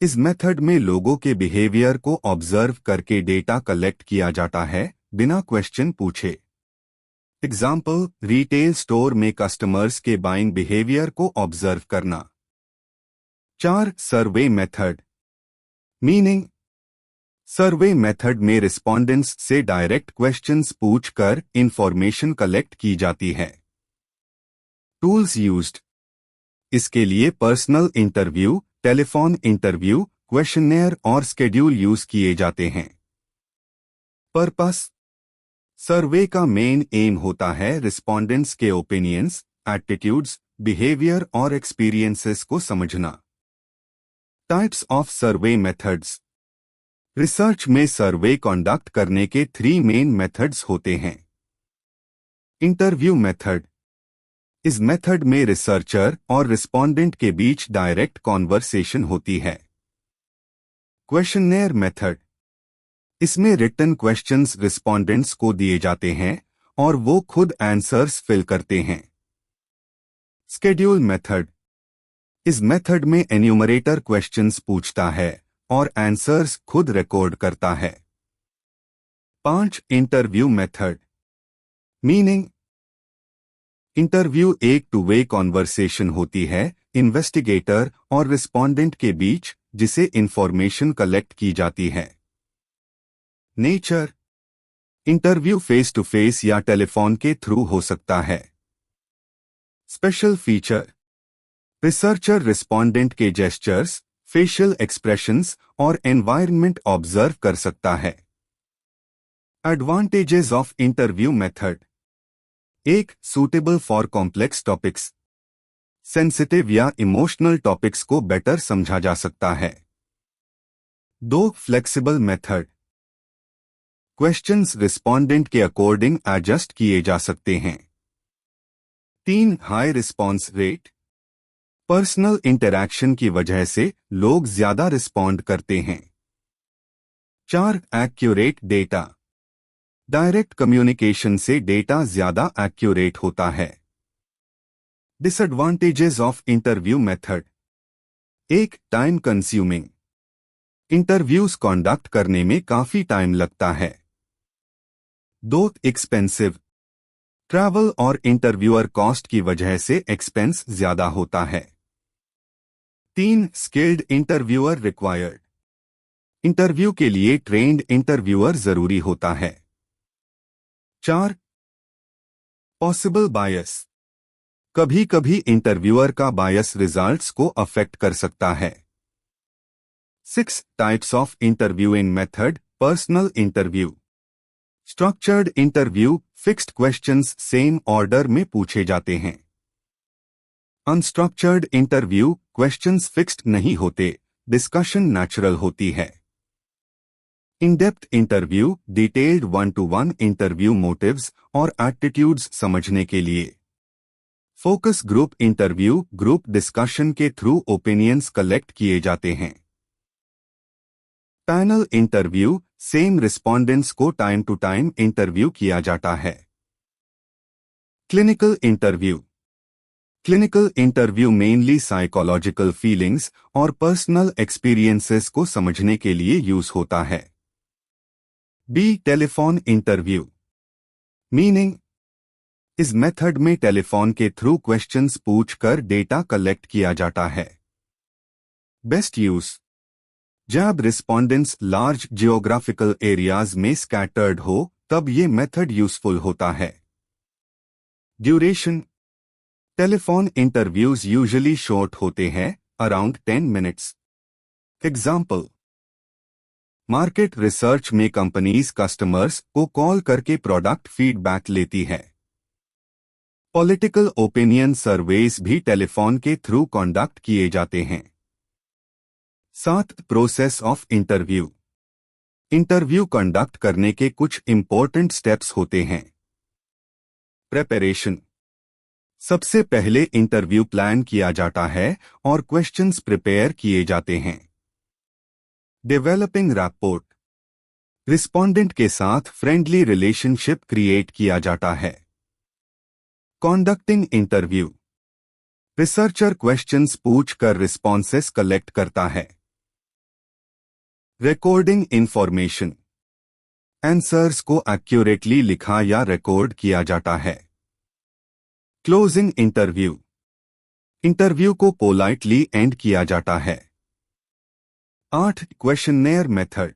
इस मेथड में लोगों के बिहेवियर को ऑब्जर्व करके डेटा कलेक्ट किया जाता है बिना क्वेश्चन पूछे। एग्जाम्पल, रिटेल स्टोर में कस्टमर्स के बाइंग बिहेवियर को ऑब्जर्व करना। 4 survey method. Meaning. Survey method में रिस्पोंडेंट्स से डायरेक्ट क्वेश्चंस पूछकर इंफॉर्मेशन कलेक्ट की जाती है। Tools used. इसके लिए personal interview, telephone interview, questionnaire और स्केड्यूल यूज किए जाते हैं। पर्पस: सर्वे का मेन एम होता है रिस्पोंडेंट्स के ओपिनियंस, एटीट्यूड्स, बिहेवियर और एक्सपीरियंसेस को समझना। Types of survey methods: research में सर्वे कंडक्ट करने के 3 मेन मेथड्स होते हैं। इंटरव्यू मेथड: इस मेथड में रिसर्चर और रिस्पोंडेंट के बीच डायरेक्ट कॉन्वर्सेशन होती है। क्वेश्चनेयर मेथड: इसमें रिटन क्वेश्चंस रिस्पोंडेंट्स को दिए जाते हैं और वो खुद आंसर्स फिल करते हैं। स्केड्यूल मेथड: इस मेथड में एन्यूमरेटर क्वेश्चंस पूछता है और आंसर्स खुद रिकॉर्ड करता है। 5. Interview method. मीनिंग: इंटरव्यू एक टू वे कॉन्वर्सेशन होती है इन्वेस्टिगेटर और रिस्पोंडेंट के बीच, जिसे इंफॉर्मेशन कलेक्ट की जाती है। Nature: interview face to face या टेलीफोन के थ्रू हो सकता है। स्पेशल फीचर: रिसर्चर रिस्पोंडेंट के जेस्चर्स, फेशियल एक्सप्रेशंस और एनवायरनमेंट ऑब्जर्व कर सकता है। Advantages of interview method: 1. Suitable for complex topics. Sensitive या इमोशनल टॉपिक्स को बेटर समझा जा सकता है। 2. Flexible method. क्वेश्चंस रिस्पोंडेंट के अकॉर्डिंग एडजस्ट किए जा सकते हैं। 3. High response rate. Personal interaction की वजह से लोग ज्यादा रिस्पॉन्ड करते हैं। 4. Accurate data. डायरेक्ट कम्युनिकेशन से डेटा ज्यादा एक्यूरेट होता है। Disadvantages of interview method: 1. Time consuming. Interviews conduct करने में काफी टाइम लगता है। 2. एक्सपेंसिव। ट्रैवल और इंटरव्यूअर कॉस्ट की वजह से एक्सपेंस ज्यादा होता है। 3. Skilled interviewer required. इंटरव्यू के लिए ट्रेन्ड इंटरव्यूअर जरूरी होता है। 4. पॉसिबल बायस। कभी कभी इंटरव्यूअर का बायस रिजल्ट्स को अफेक्ट कर सकता है। 6. Types of interviewing method. Personal interview. Structured interview, fixed questions same order में पूछे जाते हैं। अनस्ट्रक्चर्ड इंटरव्यू, क्वेश्चंस फिक्स्ड नहीं होते, डिस्कशन नेचुरल होती है। In depth interview, detailed 1-to-1 interview motives और एटीट्यूड्स समझने के लिए। Focus group interview, group discussion के थ्रू ओपिनियंस कलेक्ट किए जाते हैं। पैनल इंटरव्यू, सेम रिस्पोंडेंट्स को टाइम टू टाइम इंटरव्यू किया जाता है। Clinical interview. Clinical interview mainly psychological feelings और पर्सनल एक्सपीरियंसेस को समझने के लिए यूज होता है। बी. Telephone interview. मीनिंग: इस मेथड में टेलीफोन के थ्रू क्वेश्चंस पूछकर डेटा कलेक्ट किया जाता है। बेस्ट यूज: जब रिस्पोंडेंट्स लार्ज जियोग्राफिकल एरियाज में स्कैटर्ड हो तब ये मेथड यूजफुल होता है। Duration: telephone interviews usually short होते हैं, around 10 minutes. Example: market research में कंपनीज कस्टमर्स को कॉल करके प्रोडक्ट फीडबैक लेती है। पॉलिटिकल ओपिनियन सर्वेज भी टेलीफोन के थ्रू कंडक्ट किए जाते हैं। 7. Process of interview. Interview conduct करने के कुछ इंपॉर्टेंट स्टेप्स होते हैं। प्रिपरेशन: सबसे पहले इंटरव्यू प्लान किया जाता है और क्वेश्चंस प्रिपेयर किए जाते हैं। डेवलपिंग रैपोर्ट: रिस्पोंडेंट के साथ फ्रेंडली रिलेशनशिप क्रिएट किया जाता है। कंडक्टिंग इंटरव्यू: रिसर्चर क्वेश्चंस पूछकर रिस्पॉन्सेस कलेक्ट करता है। रिकॉर्डिंग इंफॉर्मेशन: आंसर्स को एक्यूरेटली लिखा या रिकॉर्ड किया जाता है। क्लोजिंग इंटरव्यू: इंटरव्यू को पोलाइटली एंड किया जाता है। 8. Questionnaire method.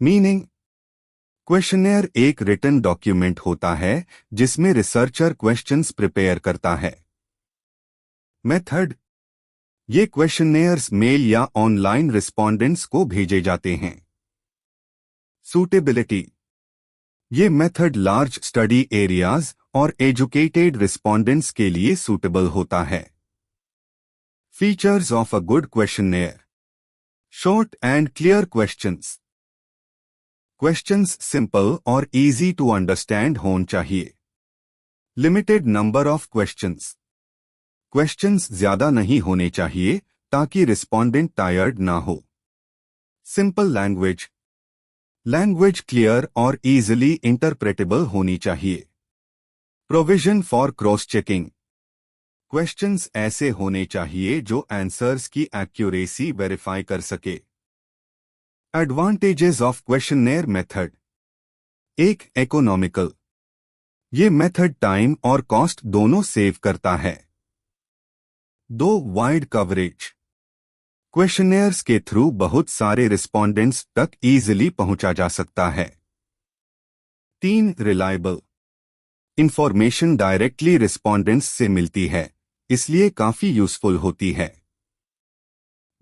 मीनिंग: क्वेश्चनेयर एक रिटन डॉक्यूमेंट होता है जिसमें रिसर्चर क्वेश्चंस प्रिपेयर करता है। मेथड, ये क्वेश्चनेयर्स मेल या ऑनलाइन रिस्पोंडेंट्स को भेजे जाते हैं। सूटेबिलिटी, ये मेथड लार्ज स्टडी एरियाज और एजुकेटेड रिस्पोंडेंट्स के लिए सूटेबल होता है। Features of a good questionnaire, short and clear questions, questions simple और इजी टू अंडरस्टैंड होने चाहिए। Limited number of questions, questions ज्यादा नहीं होने चाहिए ताकि रिस्पोंडेंट टायर्ड ना हो। सिंपल लैंग्वेज, लैंग्वेज क्लियर और इजीली इंटरप्रेटेबल होनी चाहिए। Provision for cross checking, questions ऐसे होने चाहिए जो आंसर्स की एक्यूरेसी वेरीफाई कर सके। एडवांटेजेस ऑफ क्वेश्चनेयर मेथड, एक, इकोनॉमिकल, ये मेथड टाइम और कॉस्ट दोनों सेव करता है। 2, वाइड कवरेज, क्वेश्चनेयर्स के थ्रू बहुत सारे रिस्पोंडेंट्स तक इजीली पहुंचा जा सकता है। 3, रिलायबल, इंफॉर्मेशन डायरेक्टली रिस्पोंडेंट्स से मिलती है, इसलिए काफी यूजफुल होती है।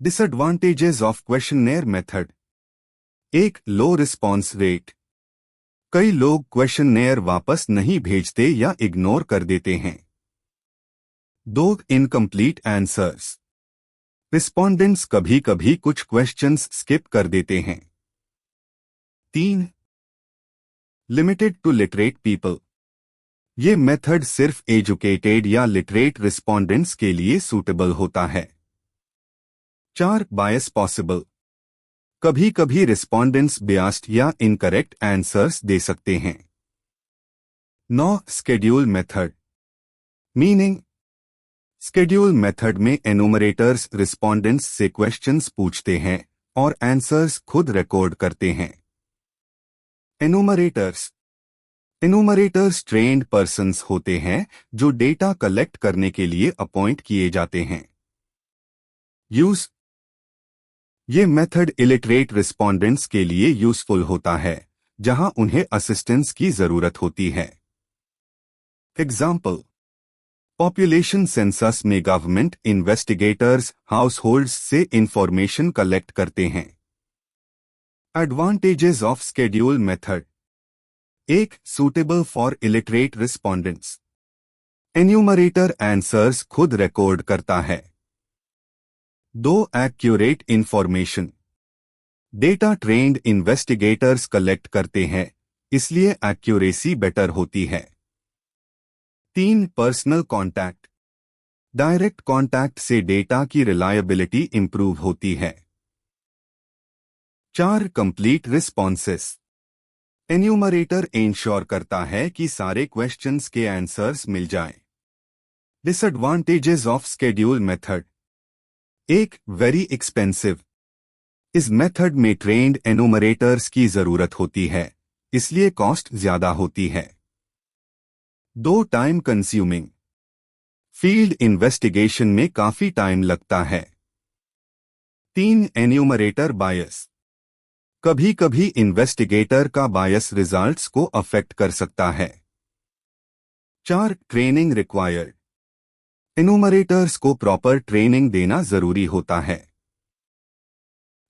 डिसएडवांटेजेस ऑफ क्वेश्चनेयर मेथड, एक, लो रिस्पॉन्स रेट, कई लोग क्वेश्चनेयर वापस नहीं भेजते या इग्नोर कर देते हैं। 2, इनकम्प्लीट आंसर्स, रिस्पोंडेंट्स कभी कभी कुछ क्वेश्चंस स्किप कर देते हैं। 3, लिमिटेड टू लिटरेट पीपल, ये मेथड सिर्फ एजुकेटेड या लिटरेट रिस्पोंडेंट्स के लिए सूटेबल होता है। 4, बायस पॉसिबल, कभी कभी रिस्पोंडेंट्स बियास्ड या इनकरेक्ट आंसर्स दे सकते हैं। 9, schedule method, meaning, schedule method में एनुमरेटर्स रिस्पोंडेंट्स से क्वेश्चंस पूछते हैं और आंसर्स खुद रिकॉर्ड करते हैं। एनुमरेटर्स, एनुमरेटर्स ट्रेन्ड पर्सन्स होते हैं जो डेटा कलेक्ट करने के लिए अपॉइंट किए जाते हैं। यूज, ये मेथड इलिटरेट रिस्पोंडेंट्स के लिए यूजफुल होता है जहां उन्हें असिस्टेंस की जरूरत होती है। एग्जाम्पल, पॉपुलेशन सेंसस में गवर्नमेंट इन्वेस्टिगेटर्स हाउसहोल्ड्स से इंफॉर्मेशन कलेक्ट करते हैं। एडवांटेजेस ऑफ स्केड्यूल मेथड, एक, suitable for illiterate respondents, enumerator answers खुद रिकॉर्ड करता है। 2, accurate information, data trained investigators collect करते हैं, इसलिए एक्यूरेसी बेटर होती है। 3, पर्सनल कॉन्टैक्ट, डायरेक्ट कॉन्टैक्ट से डेटा की रिलायबिलिटी इंप्रूव होती है। 4, कंप्लीट रिस्पॉन्सेस, एन्यूमरेटर इंश्योर करता है कि सारे क्वेश्चंस के आंसर्स मिल जाएं। डिसएडवांटेजेस ऑफ स्केड्यूल मेथड, एक, वेरी एक्सपेंसिव, इस मेथड में ट्रेन्ड एनुमरेटर्स की जरूरत होती है, इसलिए कॉस्ट ज्यादा होती है। 2, टाइम कंज्यूमिंग, फील्ड इन्वेस्टिगेशन में काफी टाइम लगता है। 3, एन्यूमरेटर बायस, कभी कभी इन्वेस्टिगेटर का बायस रिजल्ट्स को अफेक्ट कर सकता है। 4, ट्रेनिंग रिक्वायर्ड, एनुमरेटर्स को प्रॉपर ट्रेनिंग देना जरूरी होता है।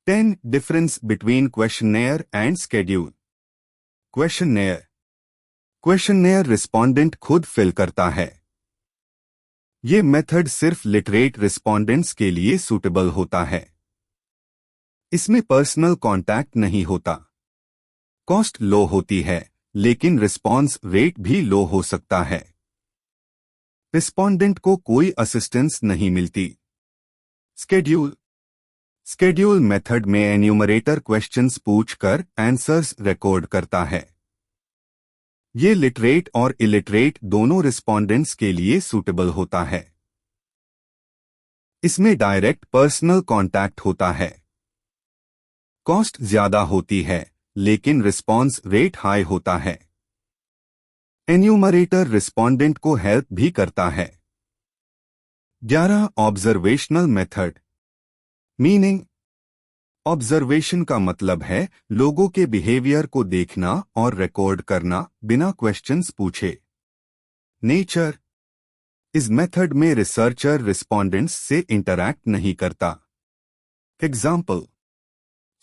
10, difference between questionnaire and schedule, questionnaire, questionnaire respondent खुद फिल करता है। ये मेथड सिर्फ लिटरेट रिस्पोंडेंट्स के लिए सूटेबल होता है। इसमें पर्सनल कांटेक्ट नहीं होता, कॉस्ट लो होती है, लेकिन रिस्पॉन्स रेट भी लो हो सकता है। रिस्पोंडेंट को कोई असिस्टेंस नहीं मिलती। स्केड्यूल, स्केड्यूल मेथड में एन्यूमरेटर क्वेश्चंस पूछकर आंसर्स रिकॉर्ड करता है। ये लिटरेट और इलिटरेट दोनों रिस्पोंडेंट्स के लिए सूटेबल होता है। इसमें डायरेक्ट पर्सनल कांटेक्ट होता है। कॉस्ट ज्यादा होती है, लेकिन रिस्पॉन्स रेट हाई होता है। एन्यूमरेटर रिस्पोंडेंट को हेल्प भी करता है। 11, ऑब्जर्वेशनल मेथड, मीनिंग, ऑब्जर्वेशन का मतलब है लोगों के बिहेवियर को देखना और रिकॉर्ड करना बिना क्वेश्चंस पूछे। नेचर, इस मेथड में रिसर्चर रिस्पोंडेंट्स से इंटरैक्ट नहीं करता। एग्जाम्पल,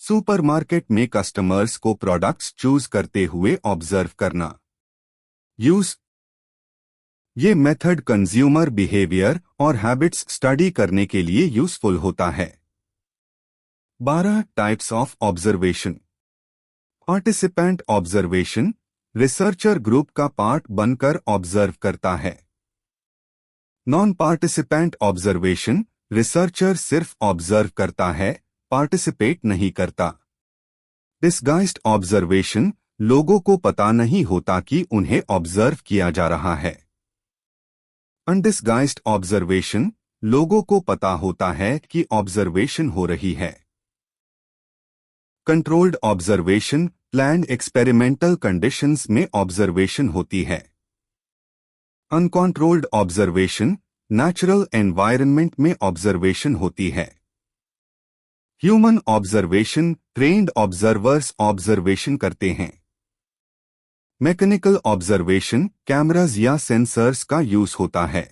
सुपरमार्केट में कस्टमर्स को प्रोडक्ट्स चूज करते हुए ऑब्जर्व करना। यूज, ये मेथड कंज्यूमर बिहेवियर और हैबिट्स स्टडी करने के लिए यूजफुल होता है। 12 types of observation. Participant observation, researcher group का पार्ट बनकर ऑब्जर्व करता है। नॉन पार्टिसिपेंट ऑब्जर्वेशन, रिसर्चर सिर्फ ऑब्जर्व करता है, पार्टिसिपेट नहीं करता। डिस्गाइज्ड ऑब्जर्वेशन, लोगों को पता नहीं होता कि उन्हें ऑब्जर्व किया जा रहा है। अनडिस्गाइज्ड ऑब्जर्वेशन, लोगों को पता होता है कि ऑब्जर्वेशन हो रही है। Controlled observation, planned experimental conditions में ऑब्जर्वेशन होती है। अनकंट्रोल्ड ऑब्जर्वेशन, नेचुरल एनवायरनमेंट में ऑब्जर्वेशन होती है। Human observation, trained observers observation करते हैं। मैकेनिकल ऑब्जर्वेशन, कैमराज या सेंसर्स का यूज होता है।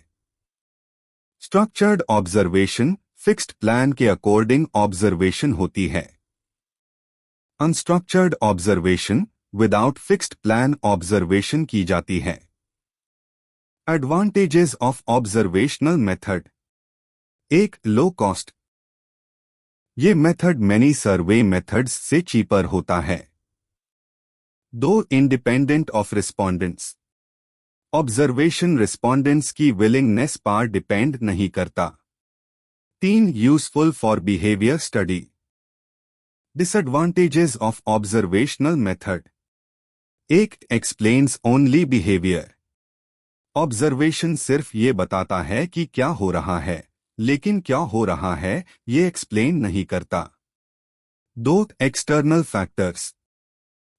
स्ट्रक्चर्ड ऑब्जर्वेशन, फिक्स्ड प्लान के अकॉर्डिंग ऑब्जर्वेशन होती है। Unstructured observation, without fixed plan observation की जाती है। Advantages of observational method. 1. Low cost. ये मेथड मैनी सर्वे मेथड्स से चीपर होता है। 2. Independent of respondents. Observation respondents की विलिंगनेस पर डिपेंड नहीं करता। 3. Useful for behaviour study. Disadvantages of observational method. 1. Explains only behaviour. Observation सिर्फ ये बताता है कि क्या हो रहा है, लेकिन क्या हो रहा है ये एक्सप्लेन नहीं करता। 2. External factors.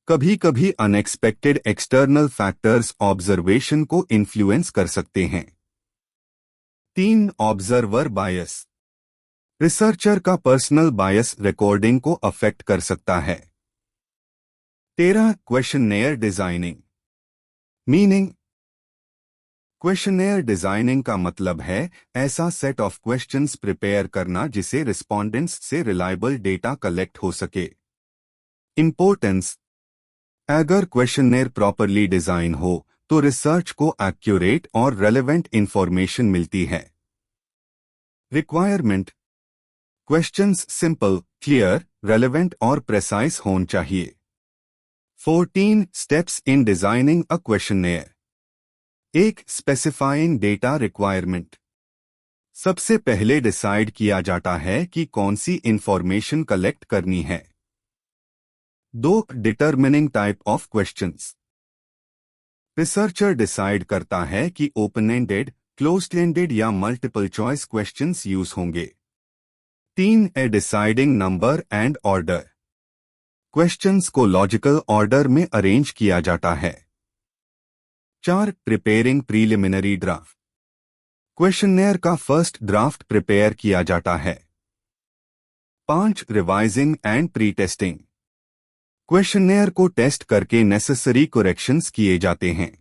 कभी कभी अनएक्सपेक्टेड एक्सटर्नल फैक्टर्स ऑब्जर्वेशन को इन्फ्लुएंस कर सकते हैं। 3. ऑब्जर्वर बायस। रिसर्चर का पर्सनल बायस रिकॉर्डिंग को अफेक्ट कर सकता है। 13. Questionnaire designing. Meaning, questionnaire designing का मतलब है ऐसा सेट ऑफ क्वेश्चंस प्रिपेयर करना जिसे रिस्पोंडेंट्स से रिलायबल डेटा कलेक्ट हो सके। इंपॉर्टेंस, अगर क्वेश्चनेयर प्रॉपरली डिजाइन हो तो रिसर्च को एक्यूरेट और रेलेवेंट इंफॉर्मेशन मिलती है। Requirement, questions simple, clear, relevant और प्रेसाइज होने चाहिए। 14 steps in designing a questionnaire. 1. Specifying data requirement. सबसे पहले डिसाइड किया जाता है कि कौन सी इंफॉर्मेशन कलेक्ट करनी है। 2. Determining type of questions. Researcher decide करता है कि ओपन एंडेड, क्लोज्ड एंडेड या मल्टीपल चॉइस क्वेश्चंस यूज होंगे। 3. A deciding number and order. Questions को लॉजिकल ऑर्डर में अरेंज किया जाता है। 4. Preparing preliminary draft. क्वेश्चनेयर का फर्स्ट ड्राफ्ट प्रिपेयर किया जाता है। 5. Revising and pre testing. Questionnaire को टेस्ट करके नेसेसरी करेक्शंस किए जाते हैं।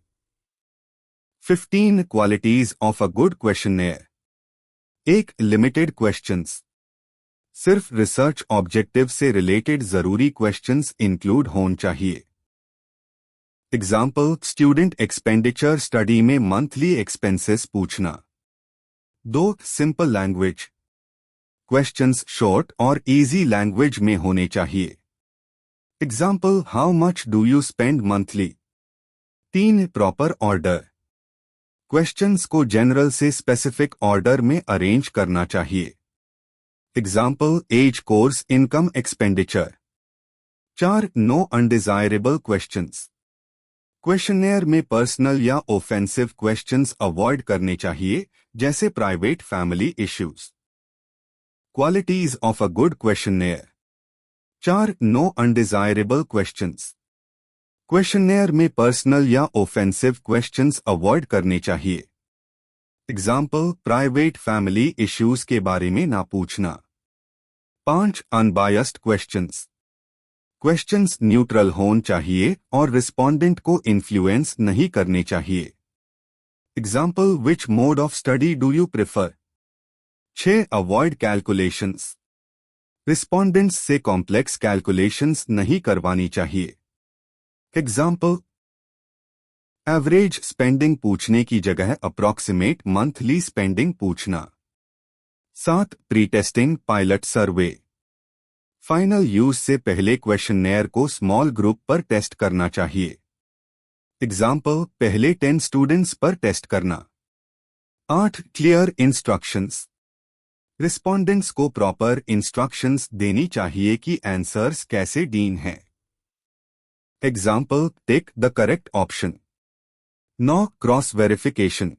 15. Qualities of a good questionnaire. 1. Limited questions. सिर्फ रिसर्च ऑब्जेक्टिव से रिलेटेड जरूरी क्वेश्चंस इंक्लूड होने चाहिए। एग्जाम्पल, स्टूडेंट एक्सपेंडिचर स्टडी में मंथली एक्सपेंसेस पूछना। 2. Simple language. क्वेश्चंस शॉर्ट और इजी लैंग्वेज में होने चाहिए। Example, how much do you spend monthly. 3. Proper order. Questions को जनरल से स्पेसिफिक ऑर्डर में अरेंज करना चाहिए। Example, age, course, income, expenditure. 4. No undesirable questions. Questionnaire में पर्सनल या ऑफेंसिव क्वेश्चंस अवॉइड करने चाहिए, जैसे private family issues. Qualities of a good questionnaire. 4. No undesirable questions. Questionnaire में पर्सनल या ऑफेंसिव क्वेश्चंस अवॉइड करने चाहिए। एग्जाम्पल, प्राइवेट फैमिली इश्यूज के बारे में ना पूछना। 5. Unbiased questions. क्वेश्चंस न्यूट्रल होने चाहिए और रिस्पोंडेंट को इन्फ्लुएंस नहीं करने चाहिए। Example, which mode of study do you prefer? 6. Avoid calculations. Respondents से complex calculations नहीं करवानी चाहिए. Example, एवरेज स्पेंडिंग पूछने की जगह अप्रॉक्सीमेट मंथली स्पेंडिंग पूछना. 7. प्री टेस्टिंग पायलट सर्वे. फाइनल यूज से पहले क्वेश्चननेयर को स्मॉल ग्रुप पर टेस्ट करना चाहिए. एग्जाम्पल, पहले 10 स्टूडेंट्स पर टेस्ट करना. 8. Clear instructions. रिस्पोंडेंट्स को प्रॉपर इंस्ट्रक्शंस देनी चाहिए कि आंसर्स कैसे डीन हैं. Example, take the correct option. 9. Cross verification.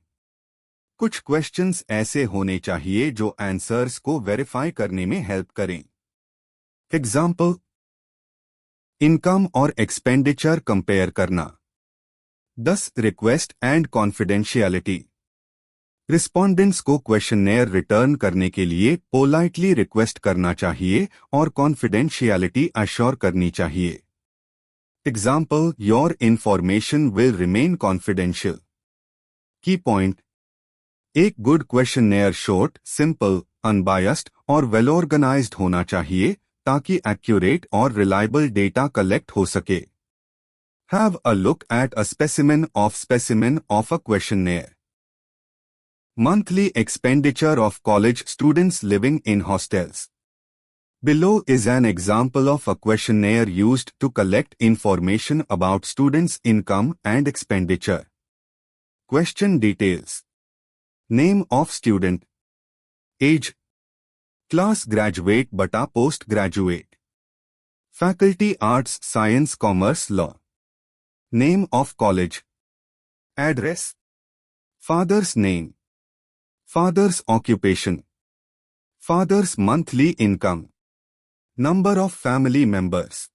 कुछ क्वेश्चंस ऐसे होने चाहिए जो आंसर्स को वेरीफाई करने में हेल्प करें. एग्जाम्पल, इनकम और एक्सपेंडिचर कंपेयर करना. 10. Request and confidentiality. रिस्पोंडेंट्स को क्वेश्चननेयर रिटर्न करने के लिए पोलाइटली रिक्वेस्ट करना चाहिए और कॉन्फिडेंशियलिटी अश्योर करनी चाहिए. Example, your information will remain confidential. की पॉइंट, एक गुड क्वेश्चननेयर शॉर्ट, सिंपल, अनबायस्ड और वेल ऑर्गेनाइज्ड होना चाहिए ताकि एक्यूरेट और रिलायबल डेटा कलेक्ट हो सके. Have a look at a specimen of a questionnaire. Monthly expenditure of college students living in hostels. Below is an example of a questionnaire used to collect information about students' income and expenditure. Question details. Name of student. Age. Class graduate bata postgraduate. Faculty arts science commerce law. Name of college. Address. Father's name. Father's occupation. Father's monthly income. Number of family members.